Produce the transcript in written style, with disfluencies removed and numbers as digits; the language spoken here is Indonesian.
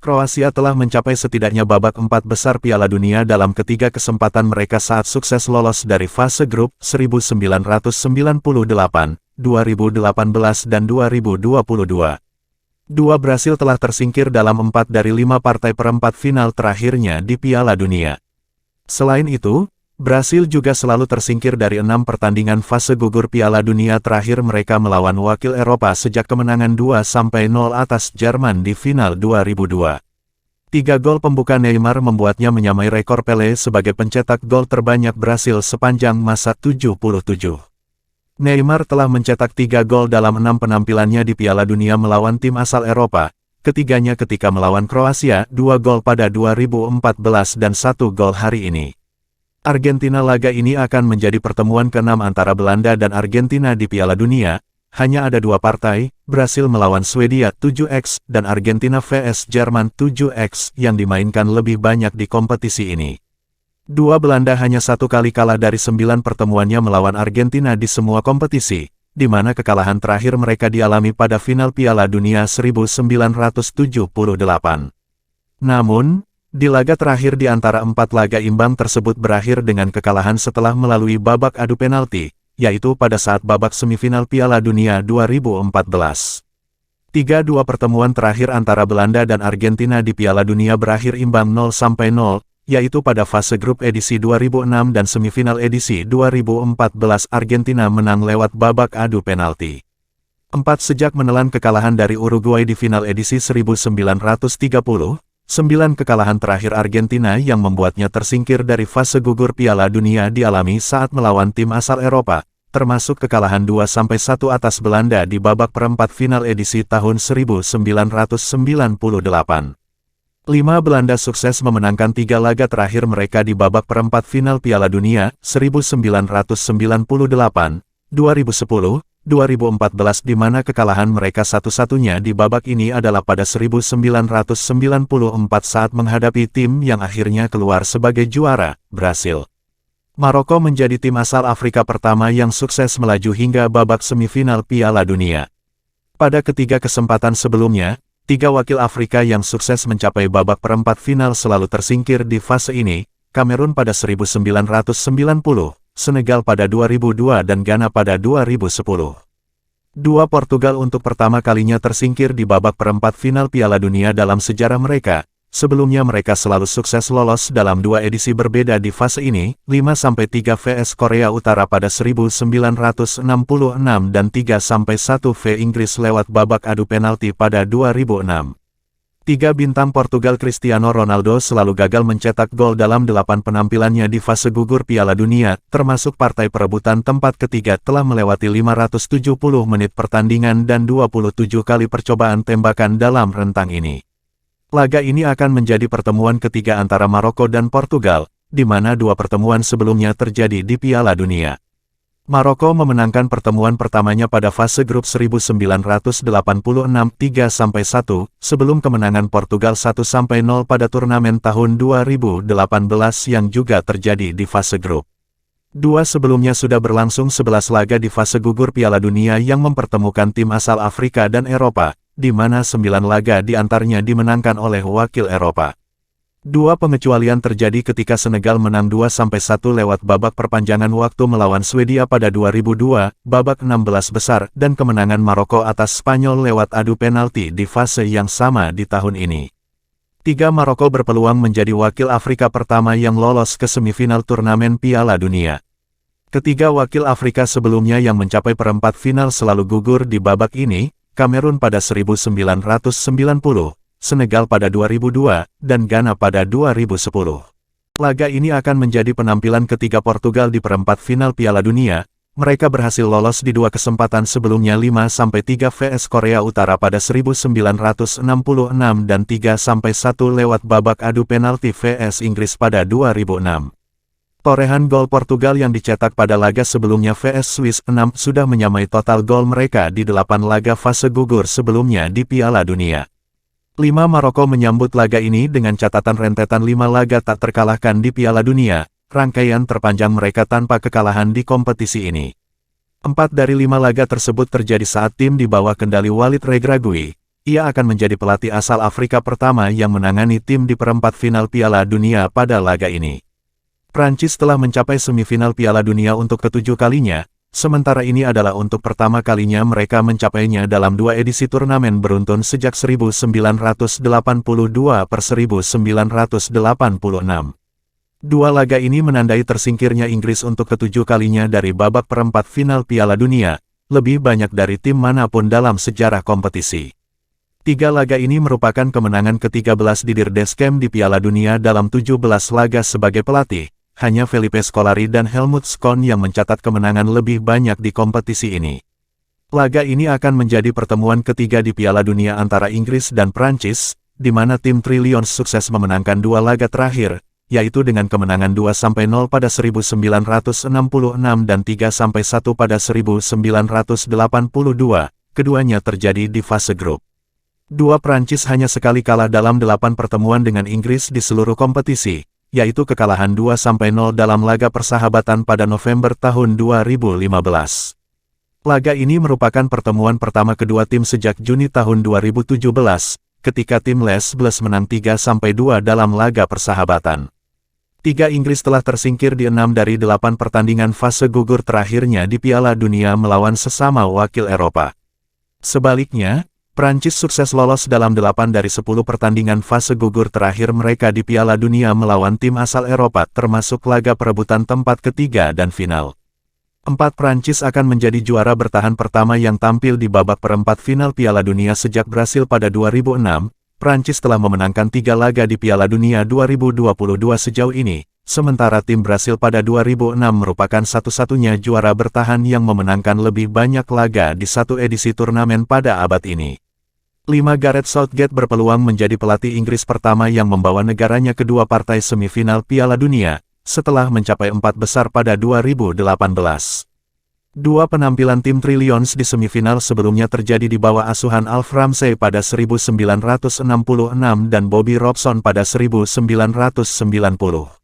Kroasia telah mencapai setidaknya babak 4 besar Piala Dunia dalam ketiga kesempatan mereka saat sukses lolos dari fase grup 1998, 2018, dan 2022. Dua Brasil telah tersingkir dalam 4 dari 5 partai perempat final terakhirnya di Piala Dunia. Selain itu, Brasil juga selalu tersingkir dari 6 pertandingan fase gugur Piala Dunia terakhir mereka melawan wakil Eropa sejak kemenangan 2-0 atas Jerman di final 2002. 3 gol pembuka Neymar membuatnya menyamai rekor Pelé sebagai pencetak gol terbanyak Brasil sepanjang masa 77. Neymar telah mencetak 3 gol dalam 6 penampilannya di Piala Dunia melawan tim asal Eropa, ketiganya ketika melawan Kroasia, 2 gol pada 2014 dan 1 gol hari ini. Argentina laga ini akan menjadi pertemuan ke-6 antara Belanda dan Argentina di Piala Dunia. Hanya ada 2 partai, Brasil melawan Swedia 7x dan Argentina vs Jerman 7x yang dimainkan lebih banyak di kompetisi ini. 2 Belanda hanya 1 kali kalah dari 9 pertemuannya melawan Argentina di semua kompetisi, di mana kekalahan terakhir mereka dialami pada final Piala Dunia 1978. Namun, di laga terakhir di antara 4 laga imbang tersebut berakhir dengan kekalahan setelah melalui babak adu penalti, yaitu pada saat babak semifinal Piala Dunia 2014. 3 pertemuan terakhir antara Belanda dan Argentina di Piala Dunia berakhir imbang 0-0, yaitu pada fase grup edisi 2006 dan semifinal edisi 2014 Argentina menang lewat babak adu penalti. 4 sejak menelan kekalahan dari Uruguay di final edisi 1930, 9 kekalahan terakhir Argentina yang membuatnya tersingkir dari fase gugur Piala Dunia dialami saat melawan tim asal Eropa, termasuk kekalahan 2-1 atas Belanda di babak perempat final edisi tahun 1998. 5 Belanda sukses memenangkan 3 laga terakhir mereka di babak perempat final Piala Dunia, 1998, 2010, 2014 di mana kekalahan mereka satu-satunya di babak ini adalah pada 1994 saat menghadapi tim yang akhirnya keluar sebagai juara, Brasil. Maroko menjadi tim asal Afrika pertama yang sukses melaju hingga babak semifinal Piala Dunia. Pada ketiga kesempatan sebelumnya, 3 wakil Afrika yang sukses mencapai babak perempat final selalu tersingkir di fase ini, Kamerun pada 1990, Senegal pada 2002 dan Ghana pada 2010. 2 Portugal untuk pertama kalinya tersingkir di babak perempat final Piala Dunia dalam sejarah mereka. Sebelumnya mereka selalu sukses lolos dalam 2 edisi berbeda di fase ini, 5-3 vs Korea Utara pada 1966 dan 3-1 v Inggris lewat babak adu penalti pada 2006. 3 bintang Portugal Cristiano Ronaldo selalu gagal mencetak gol dalam 8 penampilannya di fase gugur Piala Dunia, termasuk partai perebutan tempat ketiga telah melewati 570 menit pertandingan dan 27 kali percobaan tembakan dalam rentang ini. Laga ini akan menjadi pertemuan ketiga antara Maroko dan Portugal, di mana 2 pertemuan sebelumnya terjadi di Piala Dunia. Maroko memenangkan pertemuan pertamanya pada fase grup 1986 3-1, sebelum kemenangan Portugal 1-0 pada turnamen tahun 2018 yang juga terjadi di fase grup. 2 sebelumnya sudah berlangsung 11 laga di fase gugur Piala Dunia yang mempertemukan tim asal Afrika dan Eropa, di mana 9 laga diantaranya dimenangkan oleh wakil Eropa. 2 pengecualian terjadi ketika Senegal menang 2-1 lewat babak perpanjangan waktu melawan Swedia pada 2002, babak 16 besar, dan kemenangan Maroko atas Spanyol lewat adu penalti di fase yang sama di tahun ini. 3 Maroko berpeluang menjadi wakil Afrika pertama yang lolos ke semifinal turnamen Piala Dunia. Ketiga wakil Afrika sebelumnya yang mencapai perempat final selalu gugur di babak ini, Kamerun pada 1990. Senegal pada 2002, dan Ghana pada 2010. Laga ini akan menjadi penampilan ketiga Portugal di perempat final Piala Dunia. Mereka berhasil lolos di 2 kesempatan sebelumnya 5-3 vs Korea Utara pada 1966 dan 3-1 lewat babak adu penalti vs Inggris pada 2006. Torehan gol Portugal yang dicetak pada laga sebelumnya vs Swiss 6 sudah menyamai total gol mereka di 8 laga fase gugur sebelumnya di Piala Dunia. 5 Maroko menyambut laga ini dengan catatan rentetan 5 laga tak terkalahkan di Piala Dunia, rangkaian terpanjang mereka tanpa kekalahan di kompetisi ini. 4 dari 5 laga tersebut terjadi saat tim di bawah kendali Walid Regragui, ia akan menjadi pelatih asal Afrika pertama yang menangani tim di perempat final Piala Dunia pada laga ini. Prancis telah mencapai semifinal Piala Dunia untuk ke-7 kalinya, sementara ini adalah untuk pertama kalinya mereka mencapainya dalam 2 edisi turnamen beruntun sejak 1982 per 1986. Dua laga ini menandai tersingkirnya Inggris untuk ke-7 kalinya dari babak perempat final Piala Dunia, lebih banyak dari tim manapun dalam sejarah kompetisi. 3 laga ini merupakan kemenangan ke-13 Didier Deschamps di Piala Dunia dalam 17 laga sebagai pelatih. Hanya Felipe Scolari dan Helmut Schön yang mencatat kemenangan lebih banyak di kompetisi ini. Laga ini akan menjadi pertemuan ketiga di Piala Dunia antara Inggris dan Prancis, di mana tim Three Lions sukses memenangkan 2 laga terakhir, yaitu dengan kemenangan 2-0 pada 1966 dan 3-1 pada 1982, keduanya terjadi di fase grup. Prancis hanya sekali kalah dalam 8 pertemuan dengan Inggris di seluruh kompetisi, yaitu kekalahan 2-0 dalam laga persahabatan pada November tahun 2015. Laga ini merupakan pertemuan pertama kedua tim sejak Juni tahun 2017, ketika tim Les Bleus menang 3-2 dalam laga persahabatan. 3 Inggris telah tersingkir di 6 dari 8 pertandingan fase gugur terakhirnya di Piala Dunia melawan sesama wakil Eropa. Sebaliknya, Prancis sukses lolos dalam 8 dari 10 pertandingan fase gugur terakhir mereka di Piala Dunia melawan tim asal Eropa termasuk laga perebutan tempat ketiga dan final. 4 Prancis akan menjadi juara bertahan pertama yang tampil di babak perempat final Piala Dunia sejak Brasil pada 2006. Prancis telah memenangkan 3 laga di Piala Dunia 2022 sejauh ini, sementara tim Brasil pada 2006 merupakan satu-satunya juara bertahan yang memenangkan lebih banyak laga di satu edisi turnamen pada abad ini. 5 Gareth Southgate berpeluang menjadi pelatih Inggris pertama yang membawa negaranya ke 2 partai semifinal Piala Dunia, setelah mencapai 4 besar pada 2018. 2 penampilan tim Three Lions di semifinal sebelumnya terjadi di bawah asuhan Alf Ramsey pada 1966 dan Bobby Robson pada 1990.